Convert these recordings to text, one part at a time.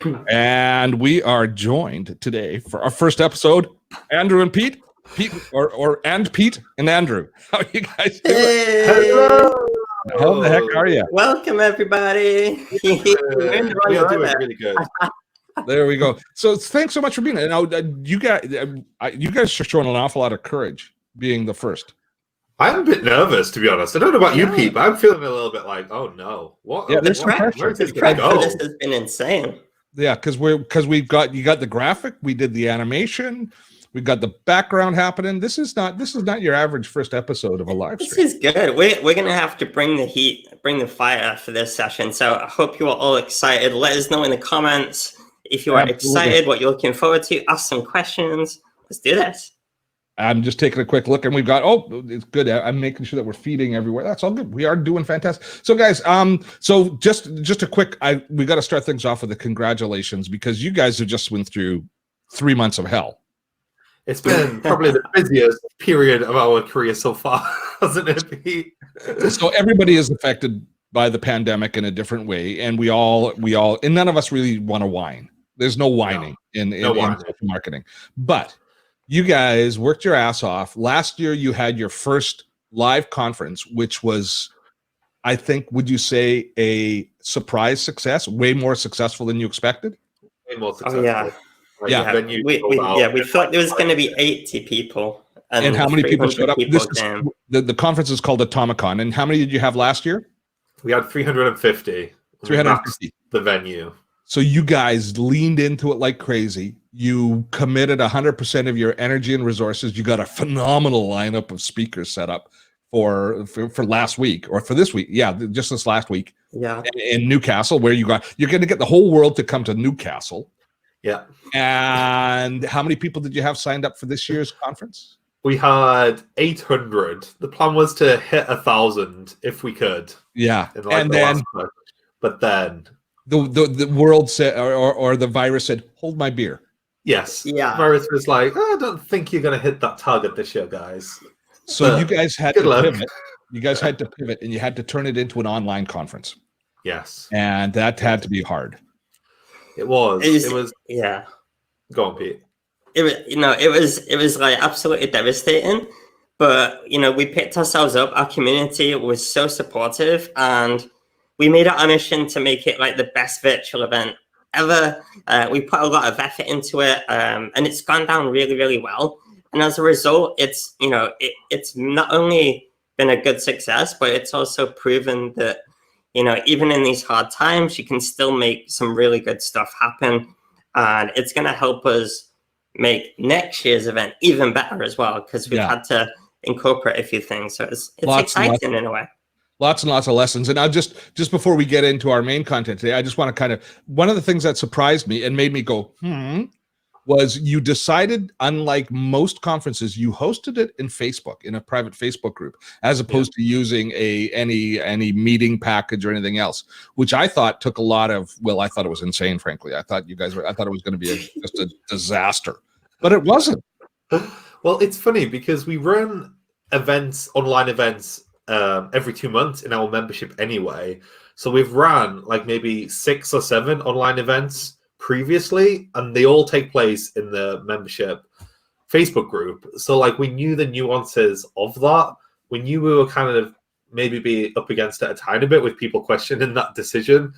And we are joined today for our first episode, Andrew and Pete. Pete and Andrew. How are you guys doing? Hey! Hello! How the heck are you? Welcome, everybody. We are doing really good. There we go. So thanks so much for being here. Now, you guys are showing an awful lot of courage being the first. I'm a bit nervous, to be honest. I don't know about you, Pete, but I'm feeling a little bit like, oh no, what? Yeah, there's some pressure. Where is this The going prep to for go? this has been insane. Yeah, because you got the graphic, we did the animation, we got the background happening. This is not your average first episode of a live stream. This is good. We're gonna have to bring the heat, bring the fire for this session. So I hope you are all excited. Let us know in the comments if you are excited, what you're looking forward to. Ask some questions. Let's do this. I'm just taking a quick look, and we've got, it's good. I'm making sure that we're feeding everywhere. That's all good. We are doing fantastic. So guys, so just a quick, we got to start things off with a congratulations, because you guys have just went through 3 months of hell. It's been probably the busiest period of our career so far, hasn't it, Pete? So everybody is affected by the pandemic in a different way, and we all, and none of us really want to whine. There's no whining in social marketing, but you guys worked your ass off. Last year, you had your first live conference, which was, I think, would you say a surprise success? Way more successful than you expected? Way more successful. Oh, yeah. We thought there was going to be 80 people. And how many people showed up? The conference is called Atomicom. And how many did you have last year? We had 350. 350. The venue. So you guys leaned into it like crazy. You committed 100% of your energy and resources. You got a phenomenal lineup of speakers set up for last week, or for this week. Yeah, just this last week. Yeah. In Newcastle, where you're going to get the whole world to come to Newcastle. Yeah. And how many people did you have signed up for this year's conference? We had 800. The plan was to hit 1,000 if we could. Yeah. But then the world said, or the virus said, hold my beer. Yes. Yeah. The virus was like, I don't think you're going to hit that target this year, guys. So you guys had to pivot. You guys had to pivot, and you had to turn it into an online conference. Yes. And that had to be hard. It was. Yeah. Go on, Pete. It was like absolutely devastating. But, we picked ourselves up. Our community was so supportive, and we made it our mission to make it like the best virtual event ever. We put a lot of effort into it, and it's gone down really, really well. And as a result, it's not only been a good success, but it's also proven that, even in these hard times, you can still make some really good stuff happen. And it's going to help us make next year's event even better as well, because we've had to incorporate a few things. So it's exciting in a way. Lots and lots of lessons. And I'll just before we get into our main content today, I just want to one of the things that surprised me and made me go, was you decided, unlike most conferences, you hosted it in Facebook, in a private Facebook group, as opposed to using any meeting package or anything else, which I thought took a lot of, I thought it was insane, frankly. I thought it was going to be just a disaster, but it wasn't. Well, it's funny because we run online events, every 2 months in our membership anyway. So we've run like maybe 6 or 7 online events previously, and they all take place in the membership Facebook group. So like we knew the nuances of that. We knew we were kind of maybe be up against it a tiny bit with people questioning that decision.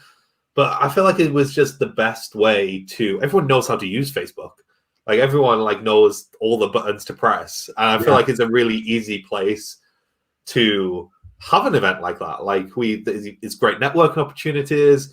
But I feel like it was just the best way everyone knows how to use Facebook. Like everyone knows all the buttons to press. And I feel like it's a really easy place to have an event like that. It's great networking opportunities,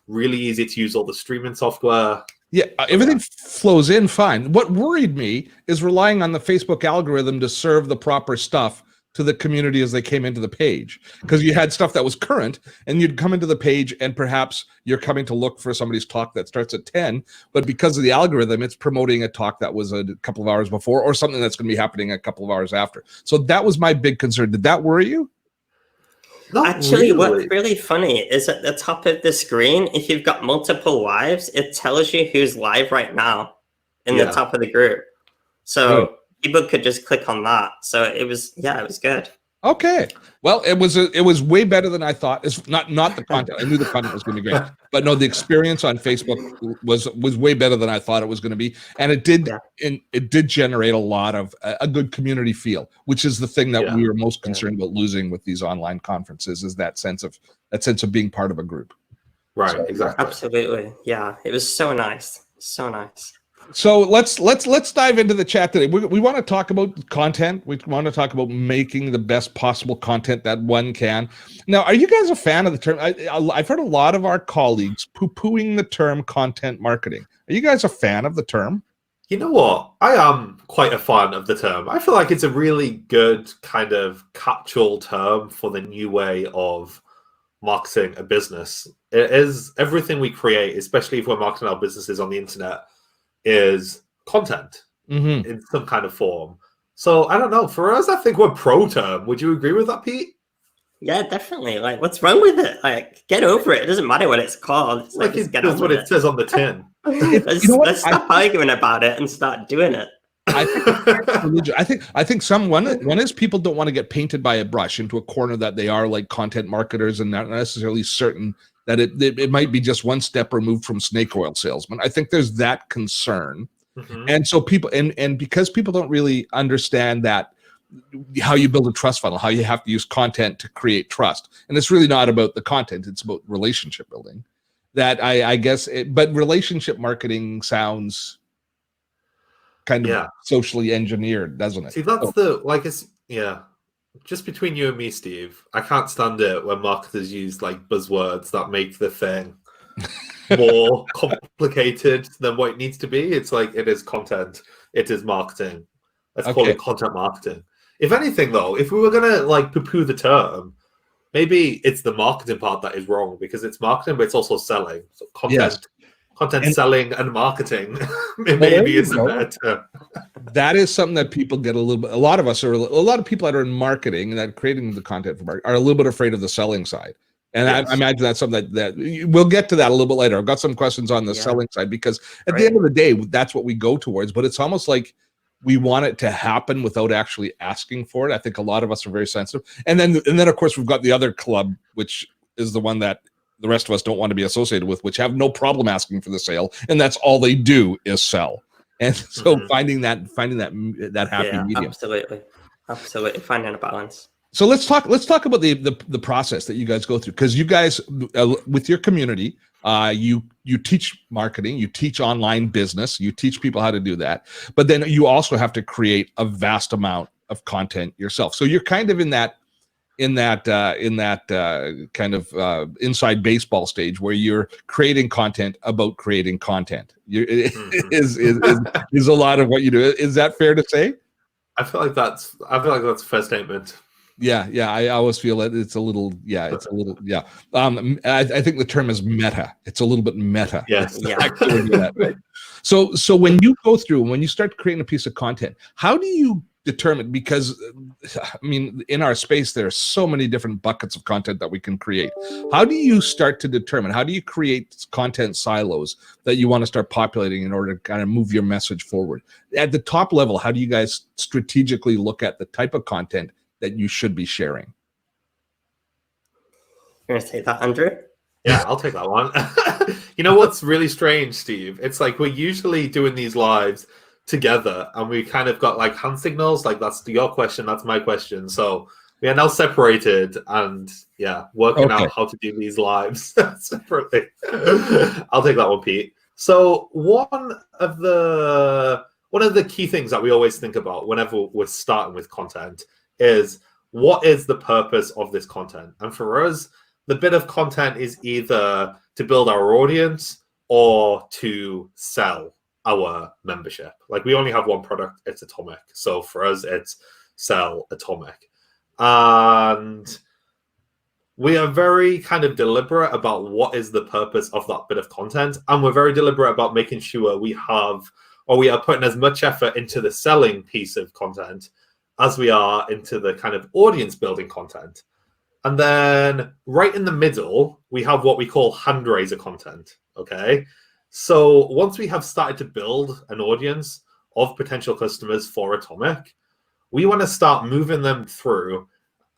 really easy to use all the streaming software. Yeah, everything flows in fine. What worried me is relying on the Facebook algorithm to serve the proper stuff to the community as they came into the page, because you had stuff that was current, and you'd come into the page and perhaps you're coming to look for somebody's talk that starts at 10, but because of the algorithm, it's promoting a talk that was a couple of hours before, or something that's going to be happening a couple of hours after. So that was my big concern. Did that worry you? Actually, what's really funny is at the top of the screen, if you've got multiple lives, it tells you who's live right now in the top of the group. So people could just click on that. So it was good. Okay. Well, it was way better than I thought. It's not the content. I knew the content was going to be great, but no, the experience on Facebook was way better than I thought it was going to be, and it did generate a lot of a good community feel, which is the thing that we were most concerned about losing with these online conferences, is that sense of being part of a group. Right. So, exactly. Absolutely. Yeah. It was so nice. So nice. So let's dive into the chat today. We want to talk about content. We want to talk about making the best possible content that one can. Now, are you guys a fan of the term? I've heard a lot of our colleagues poo-pooing the term content marketing. Are you guys a fan of the term? You know what? I am quite a fan of the term. I feel like it's a really good kind of catch-all term for the new way of marketing a business. It is everything we create, especially if we're marketing our businesses on the internet, is content in some kind of form. So I don't know. For us, I think we're pro term. Would you agree with that, Pete? Yeah, definitely. Like, what's wrong with it? Like, get over it. It doesn't matter what it's called. It's Like just that's what it says on the tin. Let's stop arguing about it and start doing it. I think one is people don't want to get painted by a brush into a corner that they are like content marketers and not necessarily certain that it might be just one step removed from snake oil salesman. I think there's that concern. And so people, and because people don't really understand that, how you build a trust funnel, how you have to use content to create trust. And it's really not about the content, it's about relationship building. That I guess, but relationship marketing sounds kind of socially engineered, doesn't it? See, that's just between you and me, Steve, I can't stand it when marketers use like buzzwords that make the thing more complicated than what it needs to be. It's like, it is content, it is marketing. Let's call it content marketing. If anything, though, if we were going to like poo-poo the term, maybe it's the marketing part that is wrong, because it's marketing, but it's also selling. So content selling and marketing maybe is a better term. That is something that people get a lot of people that are in marketing and that creating the content for marketing are a little bit afraid of the selling side. And I imagine that's something that we'll get to that a little bit later. I've got some questions on the selling side, because at the end of the day, that's what we go towards, but it's almost like we want it to happen without actually asking for it. I think a lot of us are very sensitive. And then of course we've got the other club, which is the one that the rest of us don't want to be associated with, which have no problem asking for the sale, and that's all they do is sell. And so finding that happy medium. Absolutely finding a balance. So let's talk about the process that you guys go through, because you guys with your community, you teach marketing, you teach online business, you teach people how to do that, but then you also have to create a vast amount of content yourself. So you're kind of in that kind of inside baseball stage where you're creating content about creating content. Is a lot of what you do. Is that fair to say? I feel like that's a fair statement. Yeah. I always feel that it's a little. I think the term is meta. It's a little bit meta. Yes. Right? So when you go through, when you start creating a piece of content, how do you determine? Because I mean, in our space, there are so many different buckets of content that we can create. How do you start to determine? How do you create content silos that you want to start populating in order to kind of move your message forward? At the top level, how do you guys strategically look at the type of content that you should be sharing? You're gonna take that, Andrew? Yeah, I'll take that one. You know what's really strange, Steve? It's like we're usually doing these lives together, and we kind of got like hand signals, like that's your question, that's my question. So we are now separated, and working out how to do these lives separately. I'll take that one, Pete. So one of the key things that we always think about whenever we're starting with content is, what is the purpose of this content? And for us, the bit of content is either to build our audience or to sell our membership. Like, we only have one product, it's Atomic. So for us, it's sell Atomic. And we are very kind of deliberate about what is the purpose of that bit of content. And we're very deliberate about making sure we are putting as much effort into the selling piece of content as we are into the kind of audience building content. And then right in the middle, we have what we call hand raiser content. Okay. So once we have started to build an audience of potential customers for Atomic, we want to start moving them through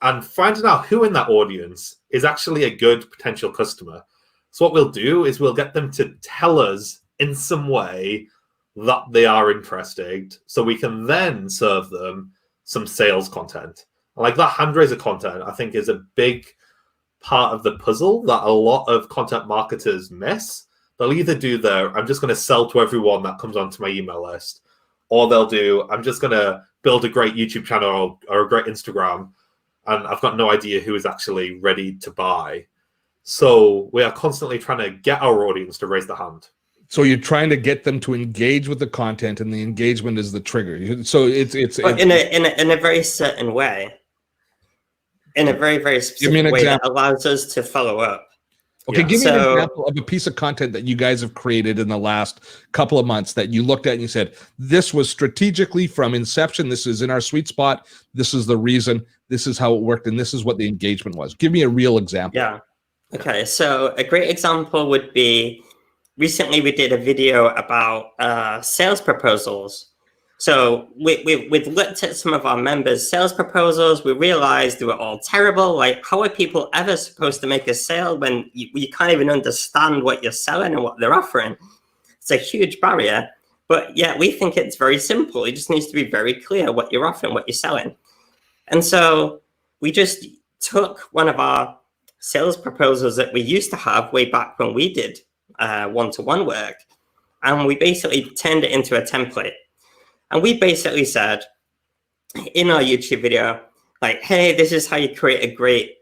and finding out who in that audience is actually a good potential customer. So what we'll do is we'll get them to tell us in some way that they are interested, so we can then serve them some sales content. Like that hand raiser content, I think, is a big part of the puzzle that a lot of content marketers miss. They'll either do I'm just going to sell to everyone that comes onto my email list, or they'll do, I'm just going to build a great YouTube channel or a great Instagram, and I've got no idea who is actually ready to buy. So we are constantly trying to get our audience to raise the hand. So you're trying to get them to engage with the content, and the engagement is the trigger. So it's in a very certain way, in a very, very specific way that allows us to follow up. Okay, give me an example of a piece of content that you guys have created in the last couple of months that you looked at and you said, this was strategically from inception, this is in our sweet spot, this is the reason, this is how it worked, and this is what the engagement was. Give me a real example. Yeah. Okay, so a great example would be, recently we did a video about sales proposals. So we've looked at some of our members' sales proposals. We realized they were all terrible. Like, how are people ever supposed to make a sale when you can't even understand what you're selling and what they're offering? It's a huge barrier. But yeah, we think it's very simple. It just needs to be very clear what you're offering, what you're selling. And so we just took one of our sales proposals that we used to have way back when we did one-to-one work, and we basically turned it into a template. And we basically said in our YouTube video, like, hey, this is how you create a great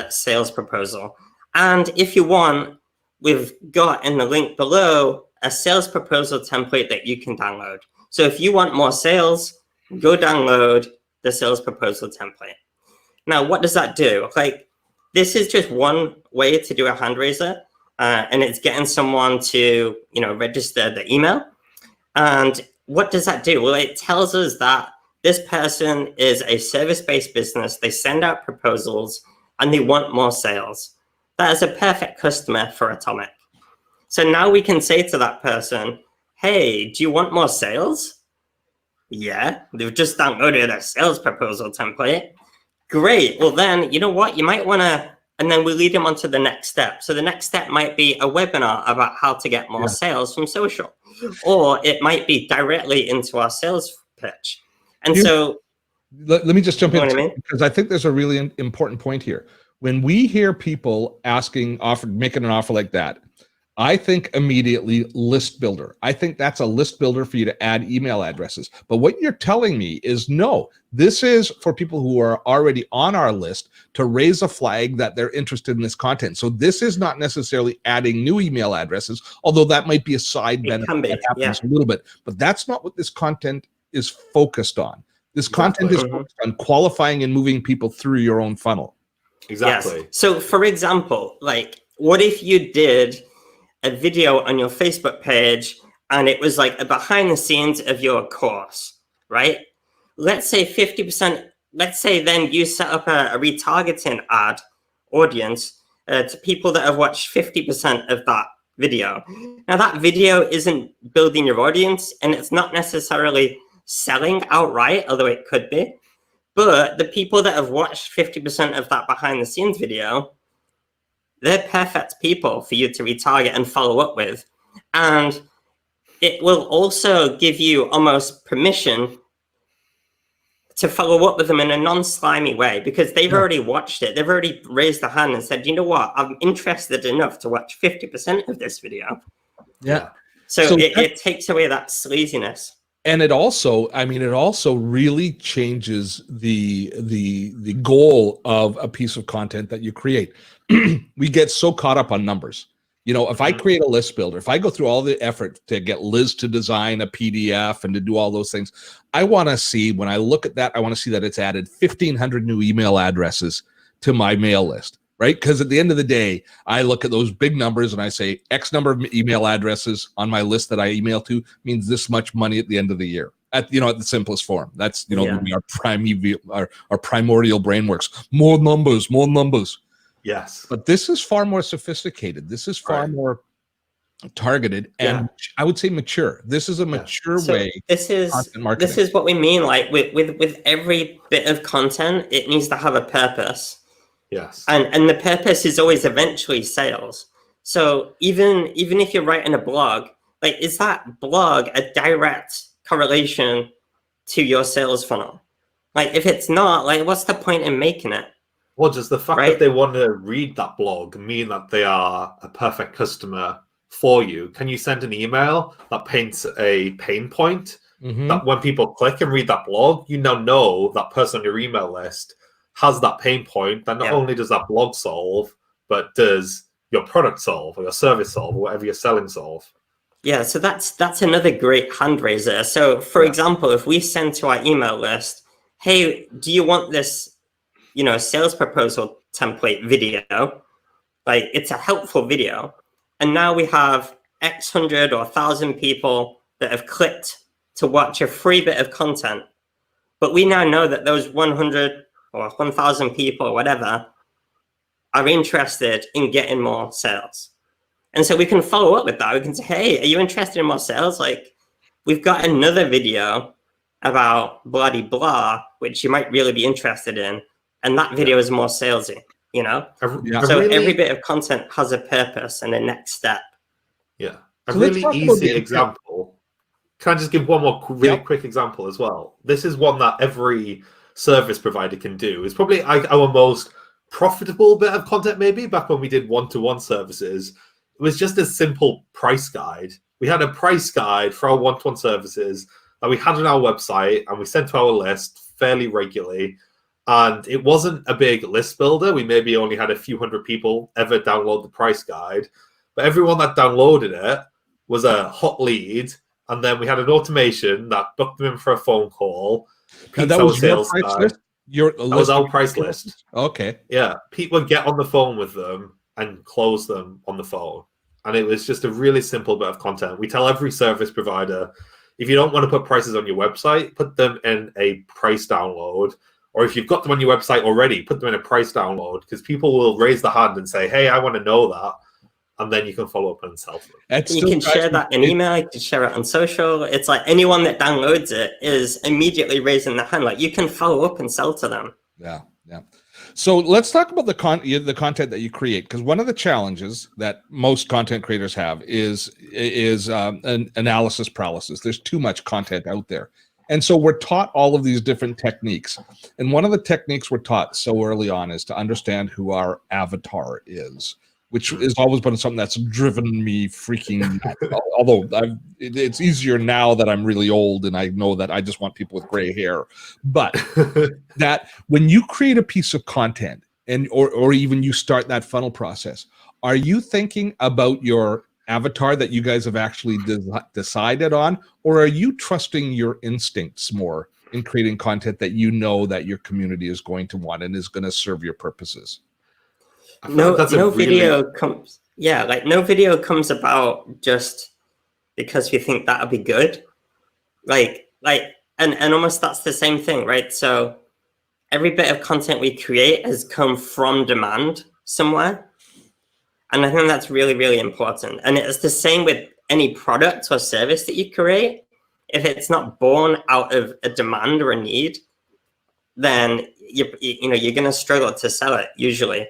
sales proposal. And if you want, we've got in the link below a sales proposal template that you can download. So if you want more sales, go download the sales proposal template. Now, what does that do? Like, this is just one way to do a hand raiser, and it's getting someone to, register the email. And what does that do? Well, it tells us that this person is a service-based business. They send out proposals and they want more sales. That is a perfect customer for Atomic. So now we can say to that person, hey, do you want more sales? Yeah, they've just downloaded a sales proposal template. Great. Well, then, you know what? You might want to, and then we lead them on to the next step. So the next step might be a webinar about how to get more sales from social, or it might be directly into our sales pitch. And so let me just jump in, because I think there's a really important point here. When we hear people making an offer like that, I think immediately list builder. I think that's a list builder for you to add email addresses. But what you're telling me is, no, this is for people who are already on our list to raise a flag that they're interested in this content. So this is not necessarily adding new email addresses, although that might be a side benefit that happens a little bit. But that's not what this content is focused on. This content is focused on qualifying and moving people through your own funnel. Exactly. Yes. So for example, like, what if you did a video on your Facebook page and it was like a behind the scenes of your course, right? Let's say 50%, let's say then you set up a retargeting ad audience to people that have watched 50% of that video. Now that video isn't building your audience, and it's not necessarily selling outright, although it could be, but the people that have watched 50% of that behind the scenes video, they're perfect people for you to retarget and follow up with. And it will also give you almost permission to follow up with them in a non-slimy way, because they've already watched it. They've already raised their hand and said, you know what, I'm interested enough to watch 50% of this video. Yeah. So it takes away that sleaziness. And it also, it also really changes the goal of a piece of content that you create. We get so caught up on numbers. If I create a list builder, if I go through all the effort to get Liz to design a PDF and to do all those things, I want to see, when I look at that, I want to see that it's added 1,500 new email addresses to my mail list, right? Because at the end of the day, I look at those big numbers and I say X number of email addresses on my list that I email to means this much money at the end of the year. At the simplest form. That's, our primordial brain works. More numbers. Yes. But this is far more sophisticated. This is far more targeted, and I would say mature. This is a mature way. This is what we mean. Like with every bit of content, it needs to have a purpose. Yes. And the purpose is always eventually sales. So even if you're writing a blog, like, is that blog a direct correlation to your sales funnel? Like, if it's not, like, what's the point in making it? Well, does the fact that they want to read that blog mean that they are a perfect customer for you? Can you send an email that paints a pain point that when people click and read that blog, you now know that person on your email list has that pain point that not only does that blog solve, but does your product solve or your service solve or whatever you're selling solve? Yeah, so that's another great hand raiser. So, for example, if we send to our email list, hey, do you want this, sales proposal template video? Like, it's a helpful video. And now we have X hundred or 1,000 people that have clicked to watch a free bit of content. But we now know that those 100 or 1,000 people or whatever are interested in getting more sales. And so we can follow up with that. We can say, hey, are you interested in more sales? Like, we've got another video about blah de blah, which you might really be interested in. And that video is more salesy, So every bit of content has a purpose and a next step. Yeah. A really easy example. Can I just give one more really quick example as well? This is one that every service provider can do. It's probably our most profitable bit of content, maybe, back when we did one-to-one services. It was just a simple price guide. We had a price guide for our one-to-one services that we had on our website and we sent to our list fairly regularly. And it wasn't a big list builder. We maybe only had a few hundred people ever download the price guide. But everyone that downloaded it was a hot lead. And then we had an automation that booked them in for a phone call. And that was your price list? That was our price list. Okay. Yeah. Pete would get on the phone with them and close them on the phone. And it was just a really simple bit of content. We tell every service provider, if you don't want to put prices on your website, put them in a price download. Or if you've got them on your website already, put them in a price download, because people will raise the hand and say, hey, I want to know that. And then you can follow up and sell them. You can share that in email, you can share it on social. It's like anyone that downloads it is immediately raising the hand. Like, you can follow up and sell to them. Yeah. So let's talk about the content that you create, because one of the challenges that most content creators have is an analysis paralysis. There's too much content out there. And so we're taught all of these different techniques. And one of the techniques we're taught so early on is to understand who our avatar is, which has always been something that's driven me freaking nuts. Although it's easier now that I'm really old and I know that I just want people with gray hair. But that when you create a piece of content or even you start that funnel process, are you thinking about your avatar that you guys have actually decided on, or are you trusting your instincts more in creating content that you know that your community is going to want and is going to serve your purposes? No video comes about just because we think that'll be good. And almost that's the same thing, right? So every bit of content we create has come from demand somewhere. And I think that's really, really important. And it's the same with any product or service that you create. If it's not born out of a demand or a need, then you're going to struggle to sell it usually.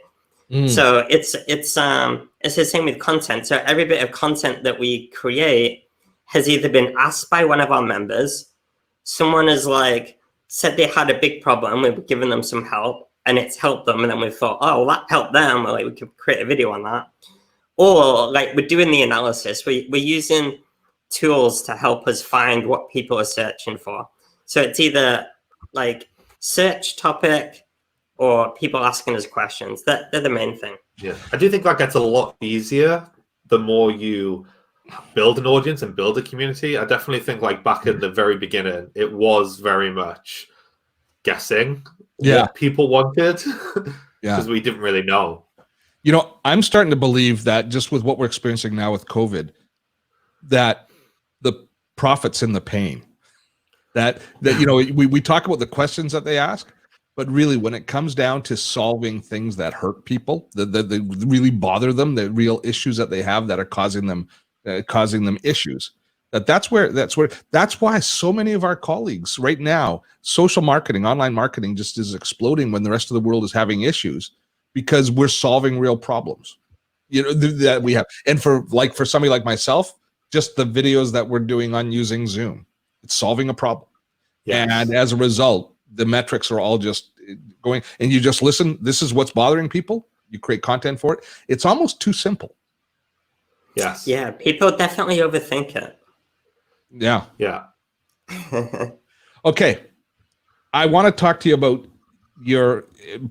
So it's the same with content. So every bit of content that we create has either been asked by one of our members, someone has said they had a big problem, we've given them some help and it's helped them, and then we thought, oh, well, that helped them, we could create a video on that. Or we're doing the analysis, we're using tools to help us find what people are searching for. So it's either search topic or people asking us questions. They're the main thing. Yeah, I do think that gets a lot easier the more you build an audience and build a community. I definitely think back in the very beginning, it was very much guessing what people wanted because we didn't really know. I'm starting to believe that just with what we're experiencing now with COVID, that the profit's in the pain. That we talk about the questions that they ask, but really when it comes down to solving things that hurt people, that really bother them, the real issues that they have that are causing them causing them issues. That's why so many of our colleagues right now, social marketing, online marketing just is exploding when the rest of the world is having issues, because we're solving real problems, that we have. And for somebody like myself, just the videos that we're doing on using Zoom, it's solving a problem. Yes. And as a result, the metrics are all just going, and you just listen. This is what's bothering people. You create content for it. It's almost too simple. Yes. Yeah, people definitely overthink it. Yeah. Yeah. Okay. I want to talk to you about your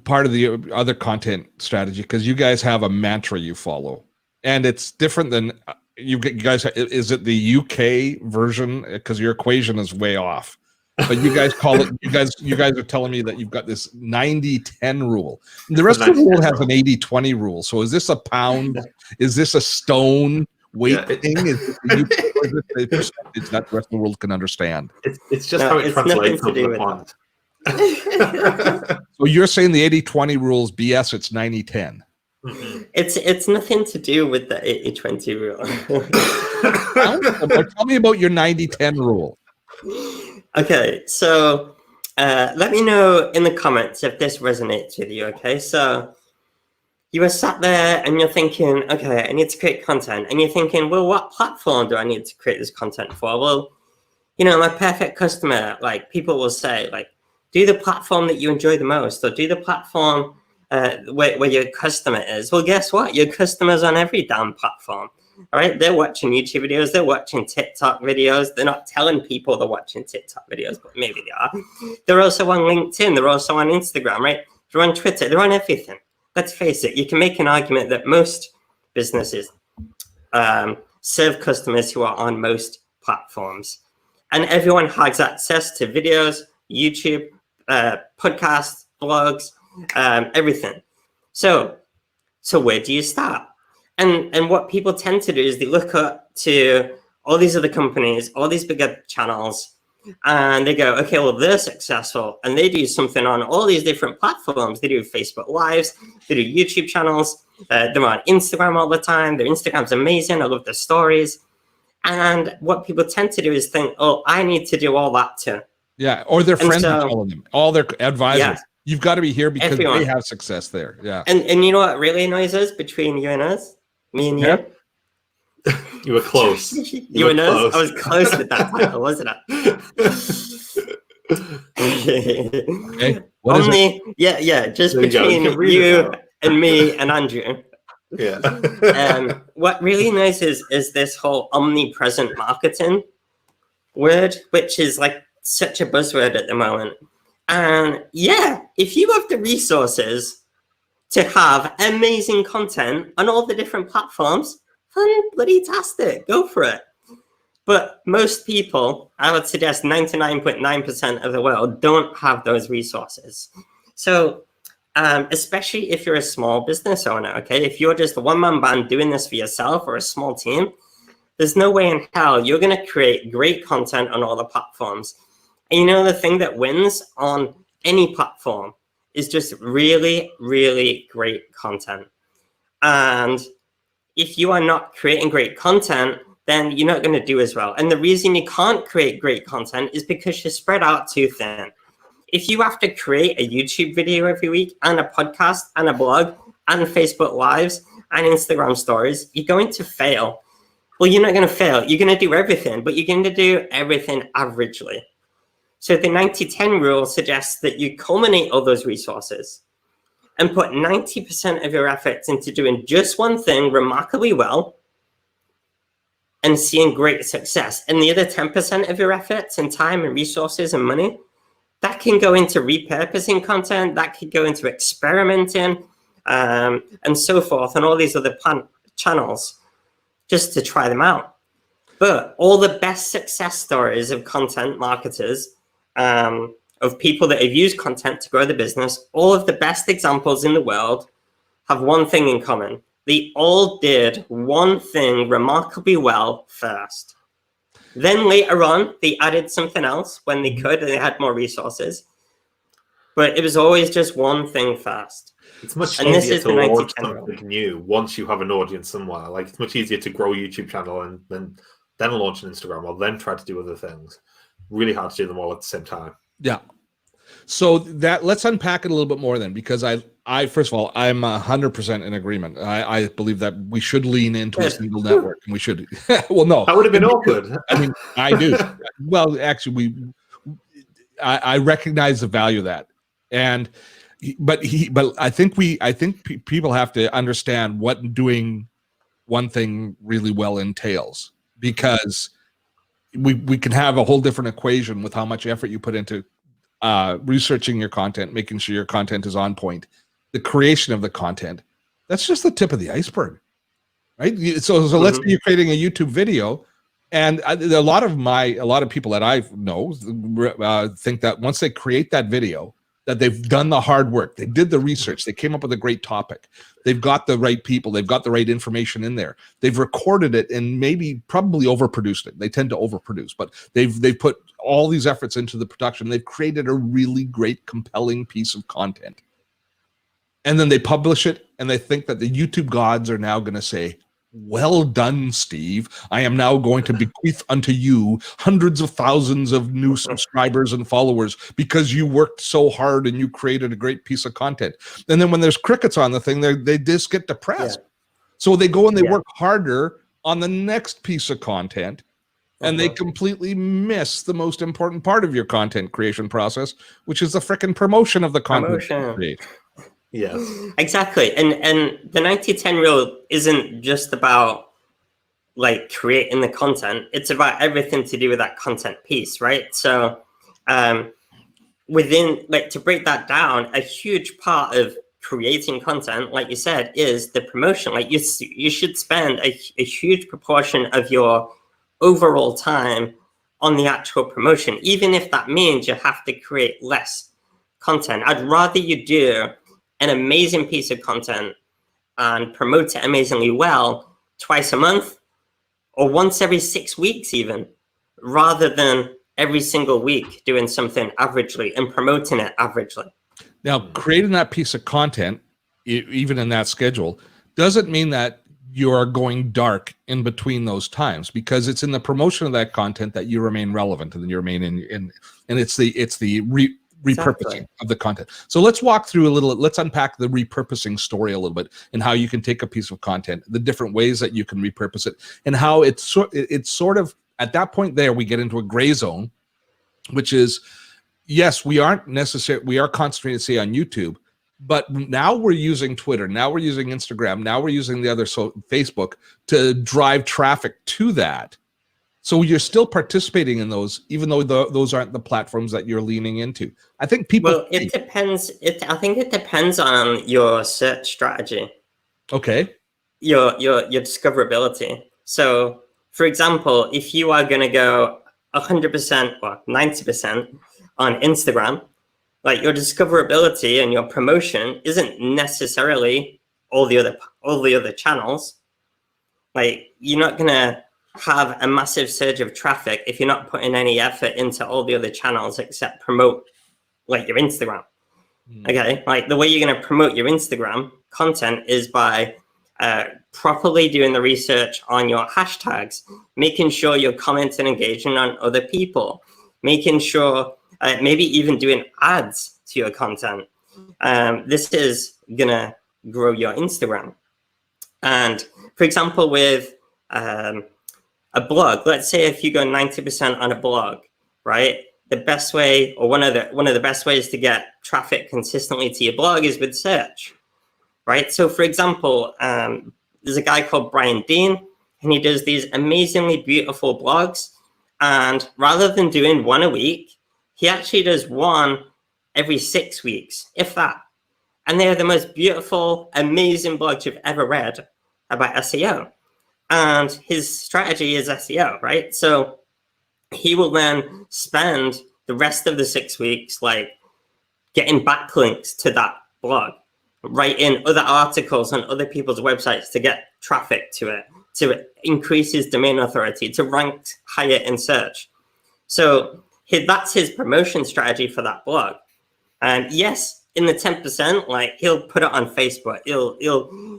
part of the other content strategy, because you guys have a mantra you follow, and it's different than you guys. Is it the UK version? Because your equation is way off, but you guys call it. You guys are telling me that you've got this 90-10 rule. The rest of the world has an 80-20 rule. So is this a pound? Is this a stone weight thing? Is the percentage that the rest of the world can understand? It's just how it translates over the pond. So you're saying the 80-20 rule is BS? It's 90-10. Mm-hmm. It's nothing to do with the 80-20 rule. Tell me about your 90-10 rule. Okay, so let me know in the comments if this resonates with you. Okay, so you are sat there and you're thinking, okay, I need to create content, and you're thinking, well, what platform do I need to create this content for? Well, my perfect customer, like, people will say, like, do the platform that you enjoy the most, or do the platform where your customer is. Well, guess what? Your customer's on every damn platform. All right, they're watching YouTube videos, they're watching TikTok videos. They're not telling people they're watching TikTok videos, but maybe they are. They're also on LinkedIn, they're also on Instagram, right? They're on Twitter, they're on everything. Let's face it, you can make an argument that most businesses serve customers who are on most platforms. And everyone has access to videos, YouTube, podcasts, blogs, everything. So where do you start? And what people tend to do is they look up to all these other companies, all these bigger channels, and they go, okay, well, they're successful, and they do something on all these different platforms. They do Facebook Lives, they do YouTube channels, they're on Instagram all the time. Their Instagram's amazing. I love their stories. And what people tend to do is think, oh, I need to do all that too. Yeah, or their friends are telling them, all their advisors. Yeah. You've got to be here because they have success there. Yeah. And you know what really annoys us between you and us? Me and you? You were close. You were close. I was close with that title, wasn't I? Okay. Just between you and me and Andrew. Yeah. What really annoys is this whole omnipresent marketing word, which is like such a buzzword at the moment. And yeah, if you have the resources to have amazing content on all the different platforms, then bloody tastic, go for it. But most people, I would suggest 99.9% of the world, don't have those resources. So especially if you're a small business owner, okay, if you're just a one-man band doing this for yourself or a small team, there's no way in hell you're going to create great content on all the platforms. And the thing that wins on any platform is just really, really great content. And if you are not creating great content, then you're not going to do as well. And the reason you can't create great content is because you're spread out too thin. If you have to create a YouTube video every week and a podcast and a blog and Facebook Lives and Instagram stories, you're going to fail. Well, you're not going to fail. You're going to do everything, but you're going to do everything averagely. So the 90-10 rule suggests that you culminate all those resources and put 90% of your efforts into doing just one thing remarkably well and seeing great success. And the other 10% of your efforts and time and resources and money, that can go into repurposing content, that could go into experimenting, and so forth, and all these other channels just to try them out. But all the best success stories of content marketers, of people that have used content to grow the business, all of the best examples in the world have one thing in common. They all did one thing remarkably well first. Then later on, they added something else when they could and they had more resources. But it was always just one thing first. It's much And this easier is to the launch 90-10 rule. something new once you have an audience somewhere. Like it's much easier to grow a YouTube channel and then launch an Instagram or then try to do other things. Really hard to do them all at the same time. Yeah. So that let's unpack it a little bit more then, because I first of all, I'm 100% in agreement. I believe that we should lean into a Good. single network, and we should. Well, no, That would have been awkward. I mean, I do. Well, actually, I recognize the value of that, and but I think people have to understand what doing one thing really well entails, because we can have a whole different equation with how much effort you put into researching your content, making sure your content is on point, the creation of the content. That's just the tip of the iceberg, right? So let's say you're creating a YouTube video, and a lot of people that I know think that once they create that video, that they've done the hard work, they did the research, they came up with a great topic, they've got the right people, they've got the right information in there, they've recorded it and probably overproduced it. They tend to overproduce, but they've put all these efforts into the production. They've created a really great, compelling piece of content, and then they publish it, and they think that the YouTube gods are now going to say, "Well done, Steve. I am now going to bequeath unto you hundreds of thousands of new subscribers and followers because you worked so hard and you created a great piece of content." And then when there's crickets on the thing, they just get depressed. Yeah. So they go and they work harder on the next piece of content, and they completely miss the most important part of your content creation process, which is the frickin' promotion of the content you create. Yes, exactly. And the 90-10 rule isn't just about like creating the content. It's about everything to do with that content piece, right? So within, like, to break that down, a huge part of creating content, like you said, is the promotion. Like you should spend a huge proportion of your overall time on the actual promotion, even if that means you have to create less content. I'd rather you do an amazing piece of content and promote it amazingly well twice a month or once every 6 weeks even, rather than every single week doing something averagely and promoting it averagely. Now, creating that piece of content, even in that schedule, doesn't mean that you are going dark in between those times, because it's in the promotion of that content that you remain relevant and you remain in and it's the repurposing of the content. So let's walk through let's unpack the repurposing story a little bit, and how you can take a piece of content, the different ways that you can repurpose it, and how it's sort of at that point there we get into a gray zone, which is, yes, we are concentrating, say, on YouTube, but now we're using Twitter, now we're using Instagram, now we're using the other Facebook to drive traffic to that. So you're still participating in those, even though those aren't the platforms that you're leaning into. I think people. Well, it depends. I think it depends on your search strategy. Okay. Your discoverability. So, for example, if you are going to go 100% or 90% on Instagram, like, your discoverability and your promotion isn't necessarily all the other channels. Like, you're not going to have a massive surge of traffic if you're not putting any effort into all the other channels except promote, like, your Instagram. Okay, like, the way you're going to promote your Instagram content is by properly doing the research on your hashtags, making sure you're commenting and engaging on other people, making sure maybe even doing ads to your content. This is gonna grow your Instagram. And for example, with a blog, let's say if you go 90% on a blog, right? The best way, or one of the best ways to get traffic consistently to your blog is with search, right? So for example, there's a guy called Brian Dean, and he does these amazingly beautiful blogs. And rather than doing one a week, he actually does one every 6 weeks, if that. And they are the most beautiful, amazing blogs you've ever read about SEO. And his strategy is SEO, right? So he will then spend the rest of the 6 weeks, like, getting backlinks to that blog, writing other articles on other people's websites to get traffic to it, to increase his domain authority, to rank higher in search. So that's his promotion strategy for that blog. And yes, in the 10%, like he'll put it on Facebook.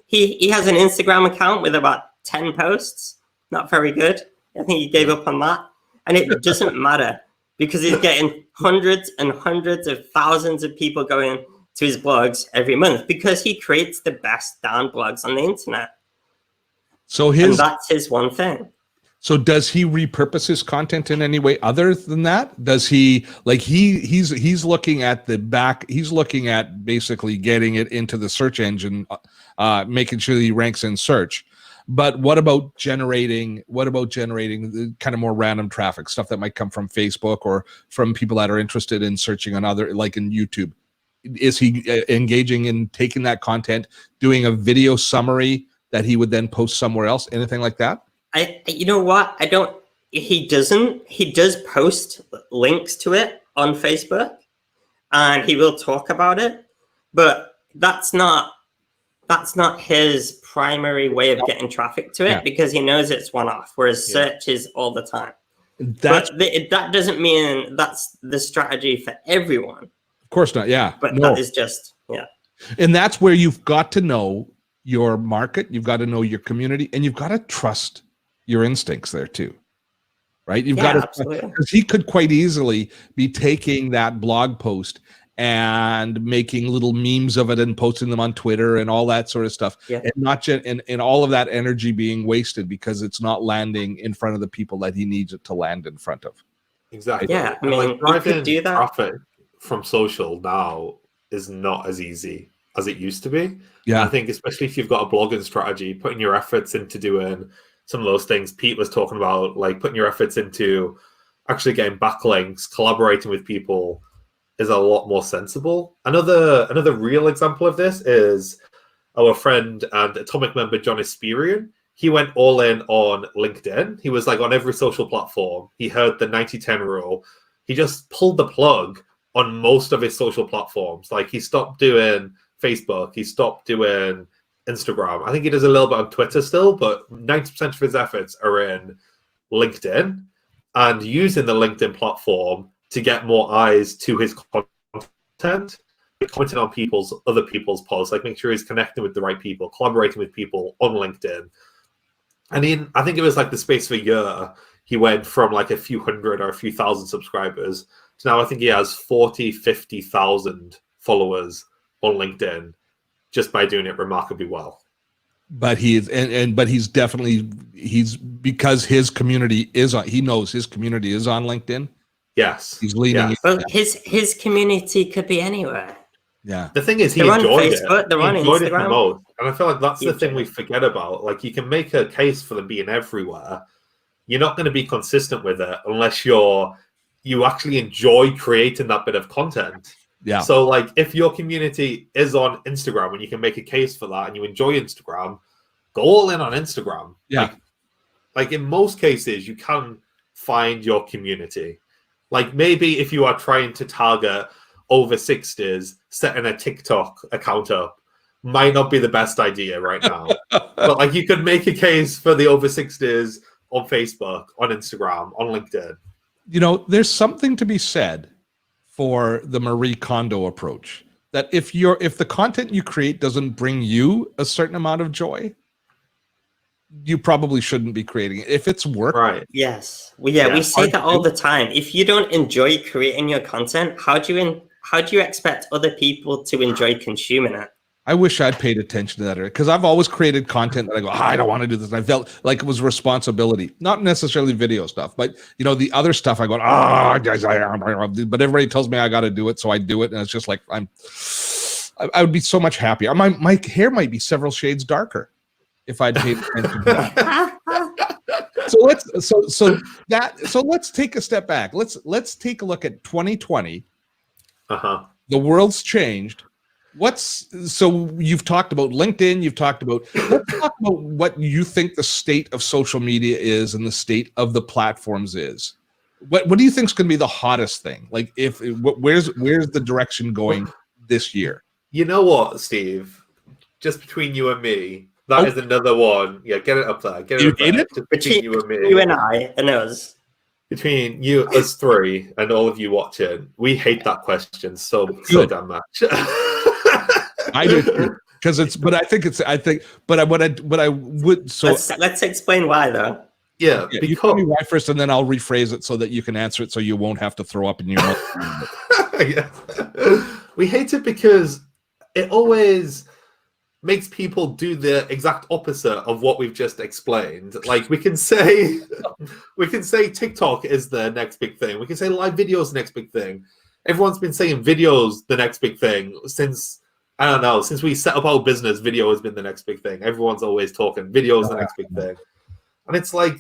He has an Instagram account with about 10 posts. Not very good. I think he gave up on that. And it doesn't matter because he's getting hundreds and hundreds of thousands of people going to his blogs every month because he creates the best damn blogs on the internet. So and that's his one thing. So does he repurpose his content in any way other than that? Does he like he's looking at the back, he's looking at basically getting it into the search engine, making sure that he ranks in search. But what about generating the kind of more random traffic, stuff that might come from Facebook or from people that are interested in searching on other, like in YouTube? Is he engaging in taking that content, doing a video summary that he would then post somewhere else? Anything like that? You know what? He doesn't. He does post links to it on Facebook and he will talk about it, but that's not his primary way of getting traffic to it because he knows it's one-off, whereas search is all the time. That doesn't mean that's the strategy for everyone. Of course not, yeah. But that is just, And that's where you've got to know your market, you've got to know your community, and you've got to trust your instincts there too, right? You've got to, because he could quite easily be taking that blog post and making little memes of it and posting them on Twitter and all that sort of stuff, and not and all of that energy being wasted because it's not landing in front of the people that he needs it to land in front of. Exactly. Yeah, I mean, like driving do that. traffic from social now is not as easy as it used to be. Yeah, and I think especially if you've got a blogging strategy, putting your efforts into doing some of those things Pete was talking about, like putting your efforts into actually getting backlinks, collaborating with people, is a lot more sensible. Another real example of this is our friend and Atomic member John Esperian. He went all in on LinkedIn. He was like on every social platform. He heard the 90-10 rule. He just pulled the plug on most of his social platforms. Like he stopped doing Facebook. He stopped doing Instagram. I think he does a little bit on Twitter still, but 90% of his efforts are in LinkedIn and using the LinkedIn platform to get more eyes to his content, commenting on other people's posts, like make sure he's connecting with the right people, collaborating with people on LinkedIn. And I think it was like the space of a year, he went from like a few hundred or a few thousand subscribers to now I think he has 50,000 followers on LinkedIn just by doing it remarkably well. But he's because his community is on, he knows his community is on LinkedIn. Yes, he's leaning. Yes. Well, his community could be anywhere. Yeah. The thing is, he enjoyed it. He enjoyed it the most, and I feel like that's the thing we forget about. Like, you can make a case for them being everywhere. You're not going to be consistent with it unless you actually enjoy creating that bit of content. Yeah. So, like, if your community is on Instagram and you can make a case for that, and you enjoy Instagram, go all in on Instagram. Yeah. Like in most cases, you can find your community. Like maybe if you are trying to target over 60s, setting a TikTok account up might not be the best idea right now. But like you could make a case for the over 60s on Facebook, on Instagram, on LinkedIn. You know, there's something to be said for the Marie Kondo approach. That if the content you create doesn't bring you a certain amount of joy, you probably shouldn't be creating it. If it's work, right? Yes. Well, we say that all the time. If you don't enjoy creating your content, how do you expect other people to enjoy consuming it? I wish I'd paid attention to that, because I've always created content that I go, I don't want to do this. And I felt like it was responsibility, not necessarily video stuff, but you know, the other stuff I go, but everybody tells me I got to do it, so I do it, and it's just like I would be so much happier. My hair might be several shades darker if I'd paid attention to that. So let's take a step back. Let's take a look at 2020. The world's changed. So you've talked about LinkedIn, let's talk about what you think the state of social media is and the state of the platforms is. What do you think is going to be the hottest thing? Like where's the direction going this year? You know what, Steve? Just between you and me, that is another one. Yeah, get it up there. Get it up there. Just between you and me. You and I and us. Between you, us three, and all of you watching, we hate that question so damn much. I do because it's. But what I would. So let's explain why though. Yeah, yeah, because you tell me why first, and then I'll rephrase it so that you can answer it, so you won't have to throw up in your mouth. yeah. We hate it because it always makes people do the exact opposite of what we've just explained. Like we can say TikTok is the next big thing. We can say live videos the next big thing. Everyone's been saying videos the next big thing since I don't know, since we set up our business, video has been the next big thing. Everyone's always talking video is the next big thing. And it's like,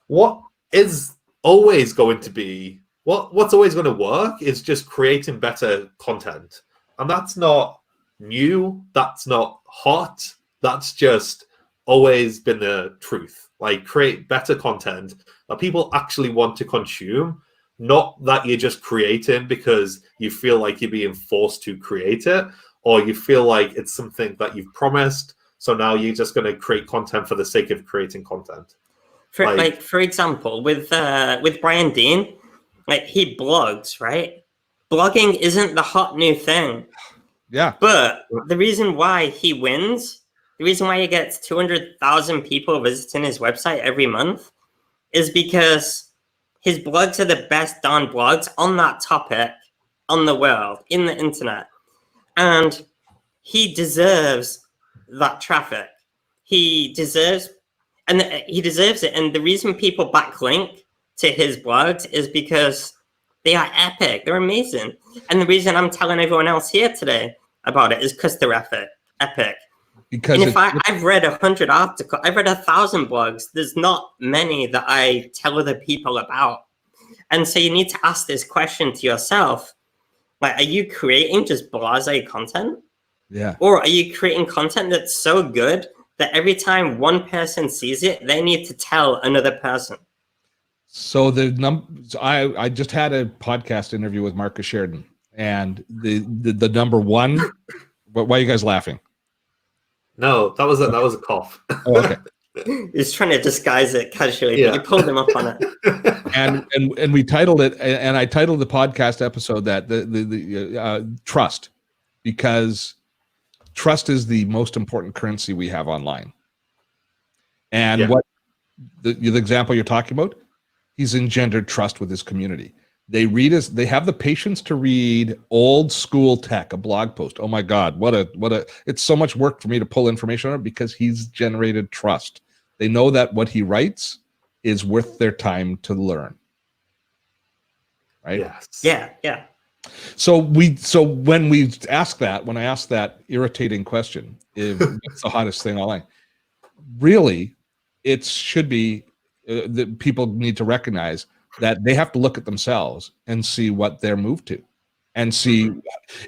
what is always going to be what's always going to work is just creating better content. And that's not new, that's not hot, that's just always been the truth. Like create better content that people actually want to consume, not that you're just creating because you feel like you're being forced to create it, or you feel like it's something that you've promised, so now you're just going to create content for the sake of creating content. For example, with Brian Dean, like he blogs, right? Blogging isn't the hot new thing. Yeah. But the reason why he wins, the reason why he gets 200,000 people visiting his website every month is because his blogs are the best darn blogs on that topic on the world, in the internet. And he deserves that traffic. He deserves it. And the reason people backlink to his blogs is because they are epic. They're amazing. And the reason I'm telling everyone else here today about it is because they're epic. Because and if I've read 100 articles, I've read 1,000 blogs, there's not many that I tell other people about. And so you need to ask this question to yourself. Like, are you creating just blasé content? Yeah. Or are you creating content that's so good that every time one person sees it, they need to tell another person? So I just had a podcast interview with Marcus Sheridan, and the number one. Why are you guys laughing? No, that was a cough. Oh, okay. He's trying to disguise it casually, but you pulled him up on it. and we titled it, and I titled the podcast episode that the trust, because trust is the most important currency we have online. And what the example you're talking about, he's engendered trust with his community. They have the patience to read old school tech, a blog post. Oh my God, it's so much work for me to pull information on it because he's generated trust. They know that what he writes is worth their time to learn. Right? Yes. Yeah. So when I ask that irritating question, what's the hottest thing online? Really, it should be that people need to recognize that they have to look at themselves and see what they're moved to, and see.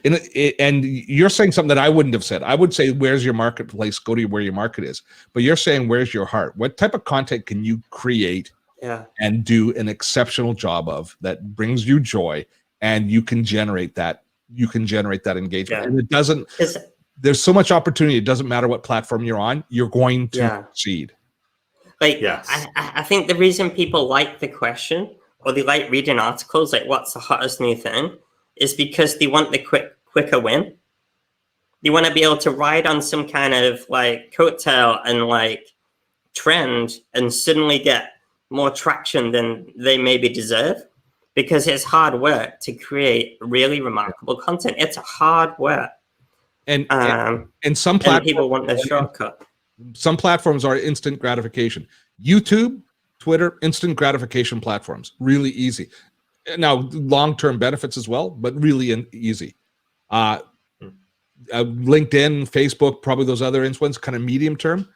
And you're saying something that I wouldn't have said. I would say, "Where's your marketplace? Go to where your market is." But you're saying, "Where's your heart? What type of content can you create and do an exceptional job of that brings you joy, and you can generate that? You can generate that engagement, and it doesn't." There's so much opportunity. It doesn't matter what platform you're on. You're going to succeed. Like, I think the reason people like the question or they like reading articles like what's the hottest new thing is because they want the quicker win. They want to be able to ride on some kind of like coattail and like trend and suddenly get more traction than they maybe deserve, because it's hard work to create really remarkable content. It's hard work. And some platforms, people want the shortcut. Some platforms are instant gratification. YouTube, Twitter, instant gratification platforms. Really easy. Now, long-term benefits as well, but really easy. LinkedIn, Facebook, probably those other ones, kind of medium term.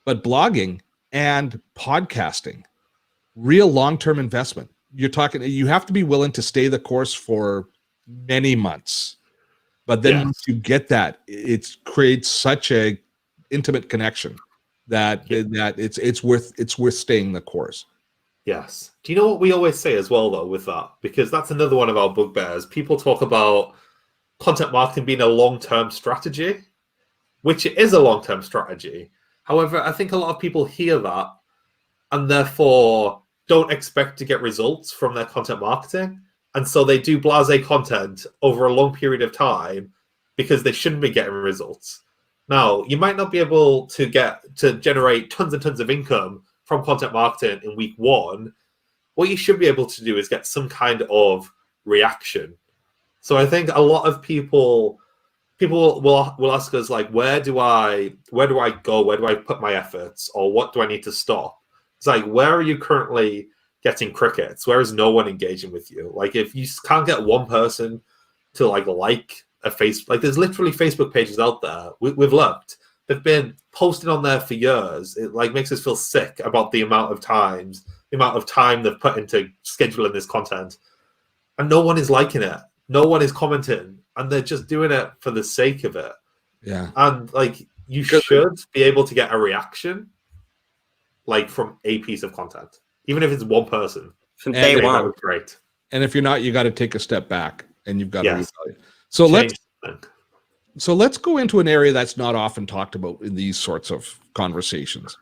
But blogging and podcasting, real long-term investment. You have to be willing to stay the course for many months. But then once you get that, it creates such a intimate connection that it's worth staying the course. Yes. Do you know what we always say as well, though, with that? Because that's another one of our bugbears. People talk about content marketing being a long-term strategy, which it is a long-term strategy. However, I think a lot of people hear that and therefore don't expect to get results from their content marketing. And so they do blasé content over a long period of time because they shouldn't be getting results. Now, you might not be able to generate tons and tons of income from content marketing in week 1. What you should be able to do is get some kind of reaction. So I think a lot of people will ask us, like, where do I go? Where do I put my efforts? Or what do I need to stop? It's like, where are you currently getting crickets? Where is no one engaging with you? Like, if you can't get one person to like a face, like, there's literally Facebook pages out there. We've looked. They've been posting on there for years. It like makes us feel sick about the amount of time they've put into scheduling this content, and no one is liking it. No one is commenting, and they're just doing it for the sake of it. Yeah. And like, you should be able to get a reaction, like, from a piece of content, even if it's one person. From day one. That was great. And if you're not, you got to take a step back, and you've got to reevaluate. So let's go into an area that's not often talked about in these sorts of conversations,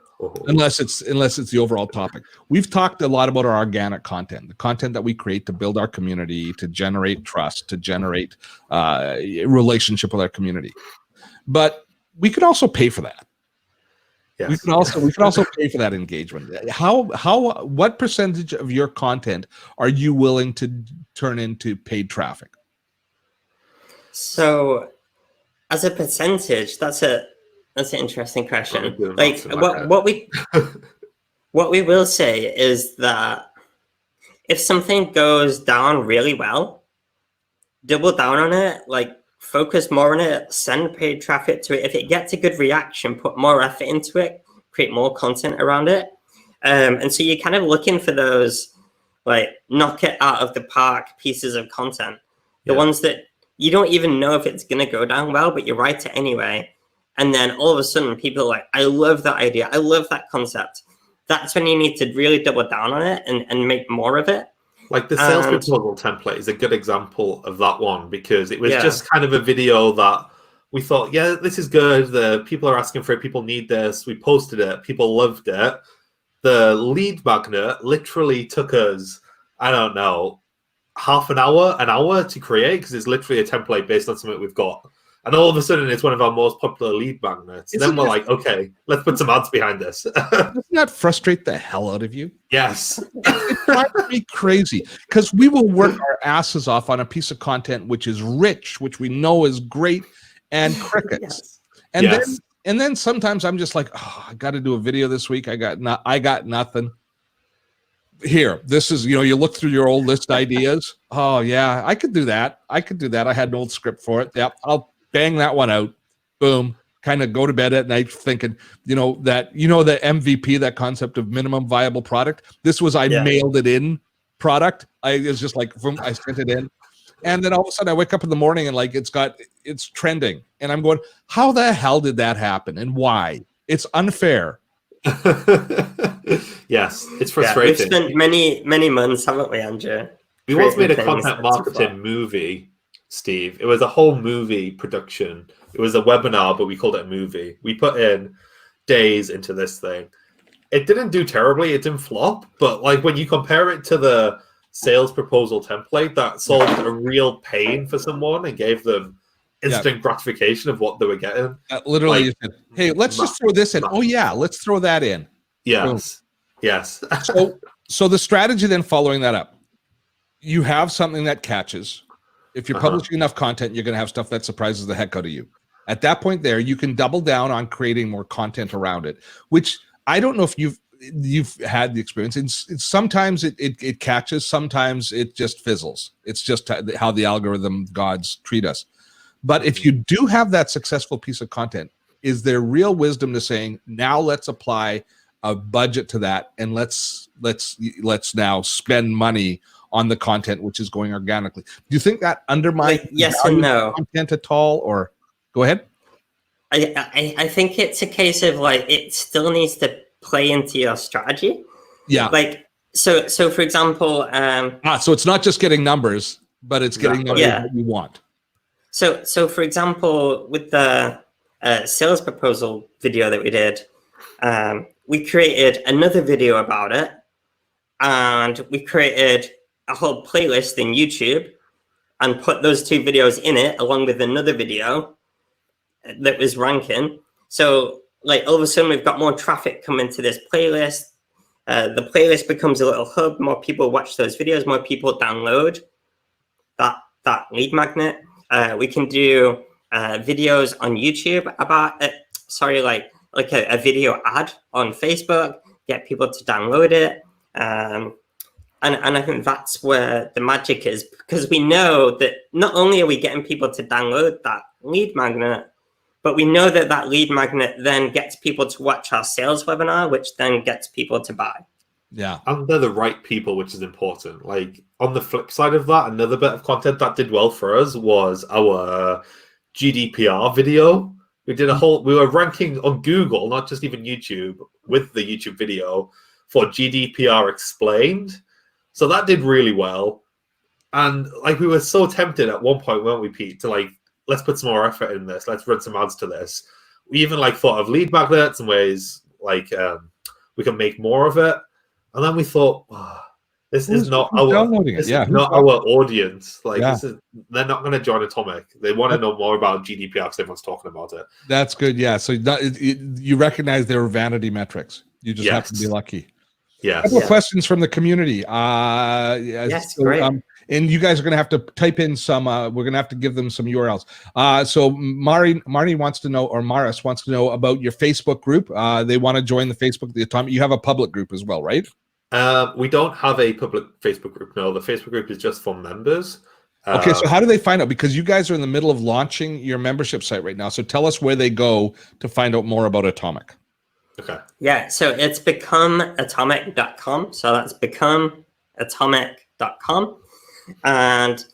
unless it's the overall topic. We've talked a lot about our organic content, the content that we create to build our community, to generate trust, to generate relationship with our community. But we could also pay for that. Yes. We could also pay for that engagement. What percentage of your content are you willing to turn into paid traffic? So, as a percentage, that's an interesting question. Like, what we will say is that if something goes down really well, double down on it. Like, focus more on it, send paid traffic to it. If it gets a good reaction, put more effort into it, create more content around it. And so you're kind of looking for those, like, knock it out of the park pieces of content, the ones that you don't even know if it's going to go down well, but you write it anyway. And then all of a sudden people are like, I love that idea. I love that concept. That's when you need to really double down on it and make more of it. Like, the sales proposal template is a good example of that one, because it was just kind of a video that we thought, yeah, this is good. The people are asking for it. People need this. We posted it. People loved it. The lead magnet literally took us, I don't know, an hour to create, because it's literally a template based on something we've got. And all of a sudden, it's one of our most popular lead magnets. And then we're like, okay, let's put some ads behind this. Doesn't that frustrate the hell out of you? Yes. It drives me crazy, because we will work our asses off on a piece of content which is rich, which we know is great, and crickets. And then sometimes I'm just like, oh, I got to do a video this week. I got nothing. Here, this is, you look through your old list ideas. Oh yeah, I could do that. I had an old script for it. Yep, I'll bang that one out. Boom. Kind of go to bed at night thinking, the MVP, that concept of minimum viable product. This was mailed it in product. It's just like, boom, I sent it in. And then all of a sudden I wake up in the morning and like it's trending. And I'm going, how the hell did that happen? And why? It's unfair. Yes, it's frustrating. We've spent many months, haven't we, Andrew? We once made a content marketing movie, Steve. It was a whole movie production. It was a webinar, but we called it a movie. We put in days into this thing. It didn't do terribly. It didn't flop. But like, when you compare it to the sales proposal template, that solved a real pain for someone and gave them instant gratification of what they were getting. Literally, you said, hey, let's just throw this in. Oh yeah, let's throw that in. Yes. Yes. So the strategy then following that up, you have something that catches. If you're publishing enough content, you're going to have stuff that surprises the heck out of you. At that point there, you can double down on creating more content around it, which I don't know if you've had the experience. It's sometimes it catches, sometimes it just fizzles. It's just how the algorithm gods treat us. But if you do have that successful piece of content, is there real wisdom to saying, now let's apply a budget to that, and let's now spend money on the content which is going organically? Do you think that undermines yes and no content at all? Or go ahead. I think it's a case of like, it still needs to play into your strategy. Yeah. Like, so for example, so it's not just getting numbers, but it's getting numbers that you want. So for example, with the sales proposal video that we did, we created another video about it, and we created a whole playlist in YouTube and put those 2 videos in it along with another video that was ranking. So like all of a sudden we've got more traffic coming to this playlist. The playlist becomes a little hub. More people watch those videos. More people download that lead magnet. We can do videos on YouTube about it. Sorry, like a video ad on Facebook. Get people to download it. And I think that's where the magic is, because we know that not only are we getting people to download that lead magnet, but we know that that lead magnet then gets people to watch our sales webinar, which then gets people to buy. Yeah. And they're the right people, which is important. Like on the flip side of that, another bit of content that did well for us was our GDPR video. We did we were ranking on Google, not just even YouTube, with the YouTube video for GDPR explained. So that did really well. And like we were so tempted at one point, weren't we, Pete, to like, let's put some more effort in this. Let's run some ads to this. We even like thought of lead magnets and ways like we can make more of it. And then we thought, this is not our audience. Like they're not going to join Atomic. They want to know more about GDPR because everyone's talking about it. That's good. Yeah. So you recognize there were vanity metrics. You just have to be lucky. Yeah. A couple of questions from the community. Great. And you guys are going to have to type in some. We're going to have to give them some URLs. So Marnie wants to know, or Maris wants to know about your Facebook group. They want to join the Facebook. The Atomic. You have a public group as well, right? We don't have a public Facebook group. No, the Facebook group is just for members. Okay, so how do they find out? Because you guys are in the middle of launching your membership site right now. So tell us where they go to find out more about Atomic. Okay. Yeah, so it's becomeatomic.com. So that's becomeatomic.com. And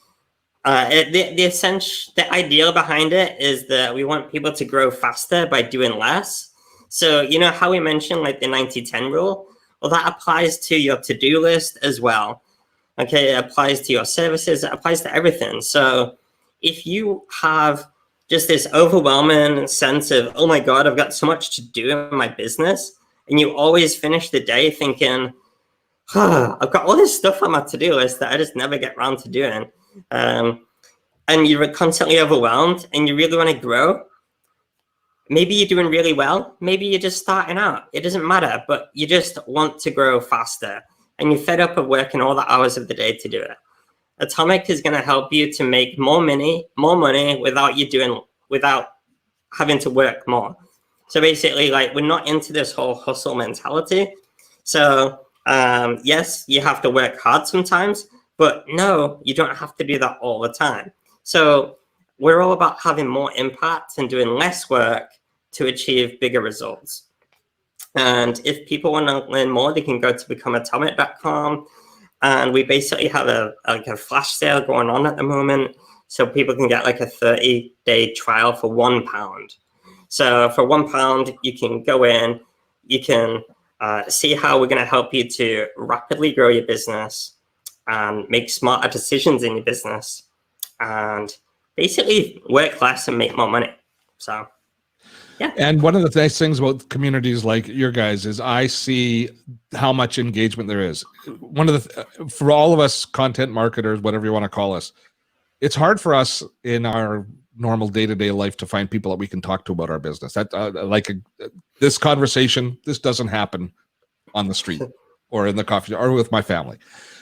the idea behind it is that we want people to grow faster by doing less. So you know how we mentioned like the 90-10 rule? Well, that applies to your to-do list as well. Okay, it applies to your services. It applies to everything. So if you have just this overwhelming sense of, oh my God, I've got so much to do in my business, and you always finish the day thinking, I've got all this stuff on my to-do list that I just never get around to doing. And you're constantly overwhelmed and you really want to grow. Maybe you're doing really well. Maybe you're just starting out. It doesn't matter, but you just want to grow faster and you're fed up of working all the hours of the day to do it. Atomic is going to help you to make more money without having to work more. So basically, like, we're not into this whole hustle mentality. So yes, you have to work hard sometimes, but no, you don't have to do that all the time. So we're all about having more impact and doing less work to achieve bigger results. And if people want to learn more, they can go to becomeatomic.com. And we basically have a flash sale going on at the moment. So people can get like a 30-day trial for £1. So for £1, you can go in, you can see how we're going to help you to rapidly grow your business and make smarter decisions in your business and basically work less and make more money. So, yeah. And one of the nice things about communities like your guys is I see how much engagement there is. One of the for all of us content marketers, whatever you want to call us, it's hard for us in our normal day-to-day life to find people that we can talk to about our business. That this conversation, this doesn't happen on the street or in the coffee or with my family.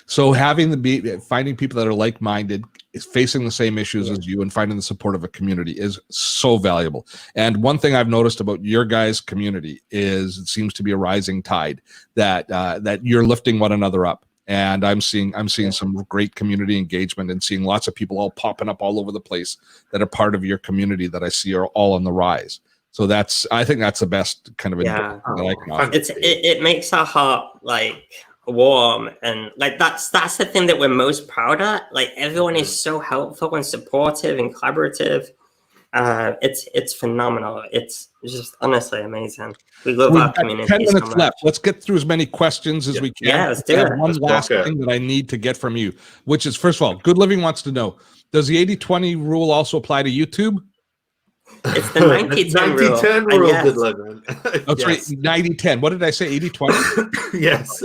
So finding people that are like-minded, is facing the same issues as you, and finding the support of a community is so valuable. And one thing I've noticed about your guys' community is it seems to be a rising tide that you're lifting one another up. And I'm seeing some great community engagement and seeing lots of people all popping up all over the place that are part of your community that I see are all on the rise. So I think that's the best kind of it makes our heart like warm, and like that's the thing that we're most proud of. Like everyone is so helpful and supportive and collaborative. It's phenomenal. It's just honestly amazing. We love our community. 10 minutes left. Let's get through as many questions as we can. Yeah, let's do it. One last thing that I need to get from you, which is, first of all, Good Living wants to know, does the 80-20 rule also apply to YouTube? It's the 90-10 rule. 90-10 rule, Good Living. Oh, yes. 90-10. What did I say? 80-20? Yes.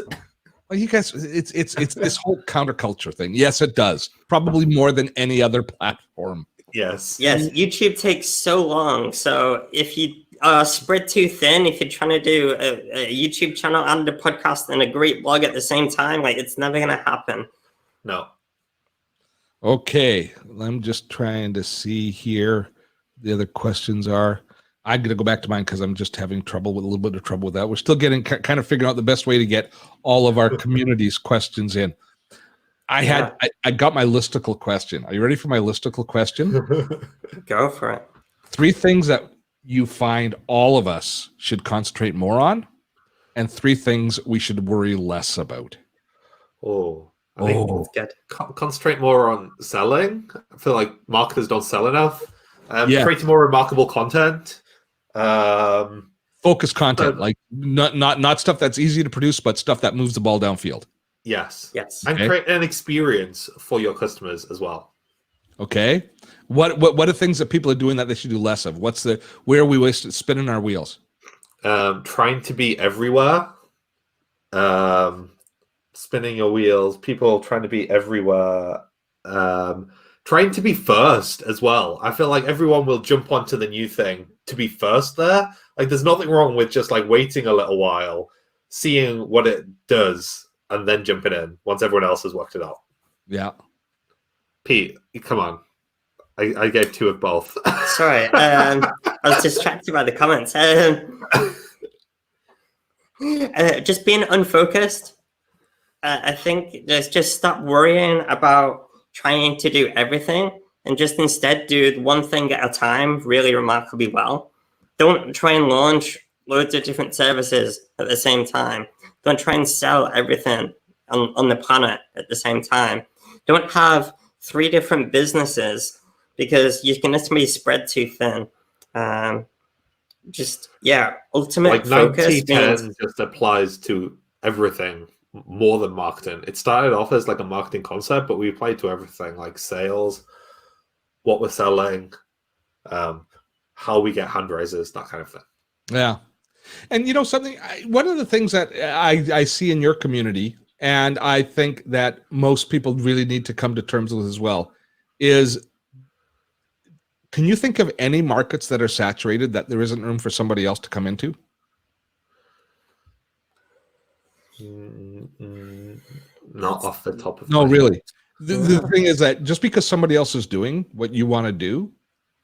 Well, you guys, it's this whole counterculture thing. Yes, it does. Probably more than any other platform. Yes. Yes, YouTube takes so long. So if you spread too thin, if you're trying to do a YouTube channel and a podcast and a great blog at the same time, like it's never going to happen. No. Okay, I'm just trying to see here. The other questions are. I'm going to go back to mine because I'm just having trouble with a little bit of trouble with that. We're still getting kind of figuring out the best way to get all of our community's questions in. I got my listicle question. Are you ready for my listicle question? Go for it. 3 things that you find all of us should concentrate more on, and 3 things we should worry less about. I think That's good. concentrate more on selling. I feel like marketers don't sell enough. Yeah. Creating more remarkable content. Focus content, like not stuff that's easy to produce, but stuff that moves the ball downfield. Yes. And create an experience for your customers as well. Okay. What are things that people are doing that they should do less of? Where are we wasted spinning our wheels? Trying to be everywhere. Spinning your wheels. People trying to be everywhere. Trying to be first as well. I feel like everyone will jump onto the new thing to be first there. Like there's nothing wrong with just like waiting a little while, seeing what it does, and then jumping in once everyone else has worked it out. Yeah. Pete, come on. I gave 2 of both. Sorry, I was distracted by the comments. Just being unfocused. I think just stop worrying about trying to do everything and just instead do one thing at a time really remarkably well. Don't try and launch loads of different services at the same time. Don't try and sell everything on the planet at the same time. Don't have 3 different businesses because you can ultimately spread too thin. Ultimate Like focus 90-10 just applies to everything more than marketing. It started off as like a marketing concept, but we applied to everything, like sales, what we're selling, how we get hand raisers, that kind of thing. Yeah. And one of the things that I see in your community, and I think that most people really need to come to terms with as well, is can you think of any markets that are saturated that there isn't room for somebody else to come into? Not off the top of No, my really. head. The thing is that just because somebody else is doing what you want to do,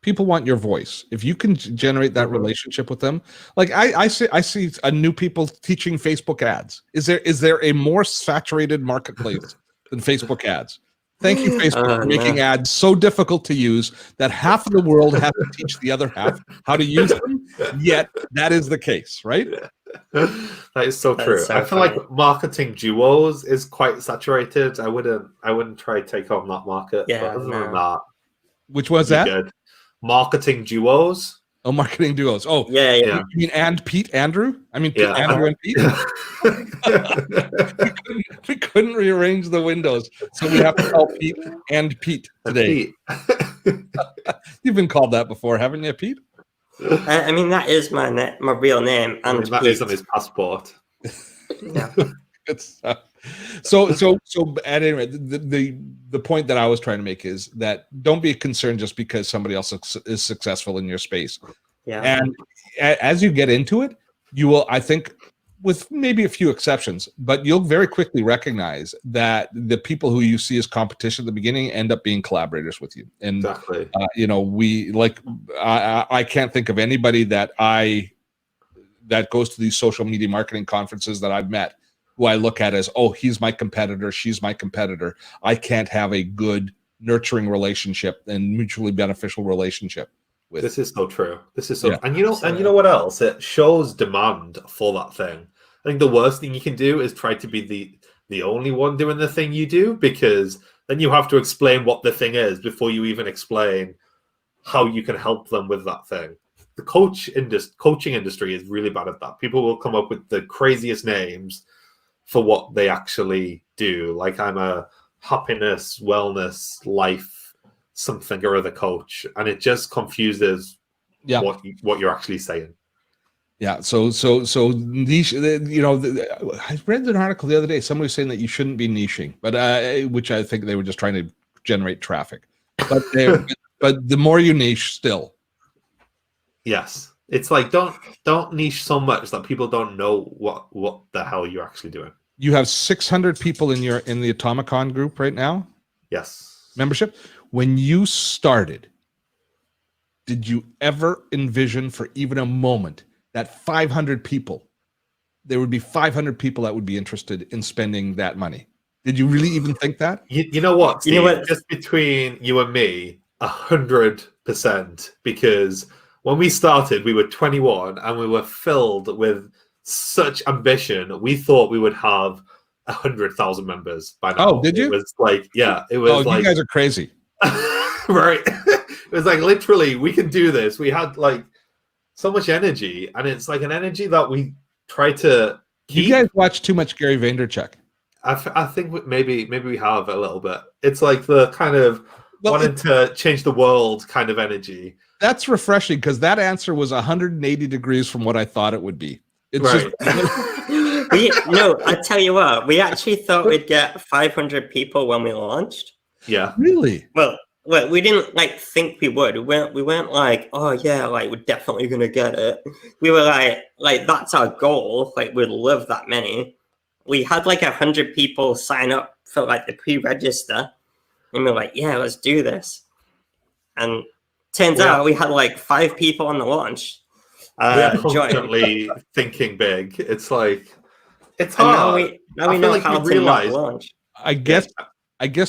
people want your voice. If you can generate that relationship with them, like I see a new people teaching Facebook ads. Is there a more saturated marketplace than Facebook ads? Thank you, Facebook, for making ads so difficult to use that half of the world has to teach the other half how to use them. Yet that is the case, right? That is so true. So I feel like marketing duos is quite saturated. I wouldn't try to take on that market. Yeah, but other than that, Which was be that? good. Marketing duos. Oh, marketing duos. Oh, Yeah. You mean and Pete, Andrew? I mean, Pete, Andrew, and Pete. we couldn't rearrange the windows, so we have to call Pete and Pete today. You've been called that before, haven't you, Pete? I mean, that is my real name. And that is on his passport. Yeah. So at any rate, the point that I was trying to make is that don't be concerned just because somebody else is successful in your space. Yeah. And as you get into it, you will, I think, with maybe a few exceptions, but you'll very quickly recognize that the people who you see as competition at the beginning end up being collaborators with you. And exactly. I can't think of anybody that goes to these social media marketing conferences that I've met who I look at as, oh, he's my competitor, she's my competitor. I can't have a good nurturing relationship and mutually beneficial relationship with. This is so true. This is so, and you know what else? It shows demand for that thing. I think the worst thing you can do is try to be the only one doing the thing you do, because then you have to explain what the thing is before you even explain how you can help them with that thing. The coaching industry is really bad at that. People will come up with the craziest names for what they actually do. Like, I'm a happiness, wellness, life, something or other coach, and it just confuses what you're actually saying. Yeah, so niche. I read an article the other day. Somebody was saying that you shouldn't be niching, but which I think they were just trying to generate traffic. But but the more you niche, still. Yes, it's like don't niche so much that people don't know what the hell you're actually doing. You have 600 people in the atomicom group right now. Yes. Membership. When you started, did you ever envision for even a moment that 500 people, there would be 500 people that would be interested in spending that money? Did you really even think that? You know what, Steve? You know what? Just between you and me, 100%. Because when we started, we were 21 and we were filled with such ambition. We thought we would have 100,000 members by now. Oh, did you? It was like, yeah, it was like, you guys are crazy. right. It was like literally, we can do this. We had like so much energy, and it's like an energy that we try to keep. You guys watch too much Gary Vaynerchuk. I think maybe we have a little bit. It's like the kind of Well, wanting to change the world kind of energy. That's refreshing because that answer was 180 degrees from what I thought it would be. It's Right. I tell you what, we actually thought we'd get 500 people when we launched. Yeah. Really? Well, we didn't like think we would. We weren't like, oh yeah, like we're definitely gonna get it. We were like that's our goal. Like we'd love that many. We had like 100 people sign up for like the pre-register, and we were like, yeah, let's do this. And turns out we had like 5 people on the launch. We're constantly thinking big. It's like it's And hard. now we know how to not launch. I guess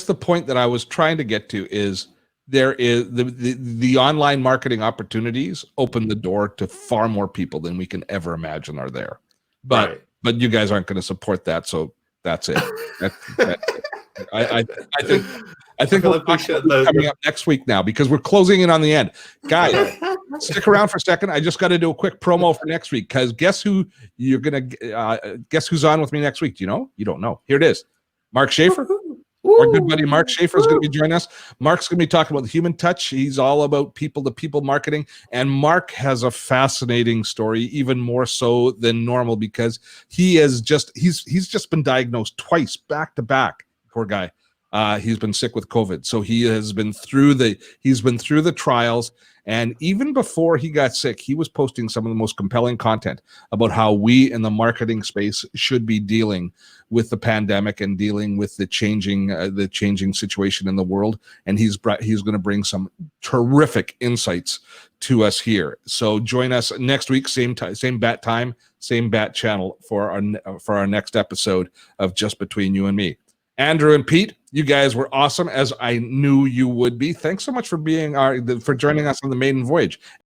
the point that I was trying to get to is there is the online marketing opportunities open the door to far more people than we can ever imagine are there. But you guys aren't going to support that, so that's it. I think we'll talk about coming up next week now because we're closing in on the end. Guys, stick around for a second. I just got to do a quick promo for next week because guess who's on with me next week? Do you know? You don't know. Here it is. Mark Schaefer. Our good buddy Mark Schaefer is going to be joining us. Mark's going to be talking about the human touch. He's all about people-to-people marketing. And Mark has a fascinating story, even more so than normal, because he's just been diagnosed twice back to back. Poor guy. He's been sick with COVID. So he's been through the trials. And even before he got sick, he was posting some of the most compelling content about how we in the marketing space should be dealing with the pandemic and dealing with the changing situation in the world. And he's going to bring some terrific insights to us here. So join us next week, same bat time, same bat channel for our next episode of Just Between You and Me. Andrew and Pete, you guys were awesome, as I knew you would be. Thanks so much for joining us on the maiden voyage.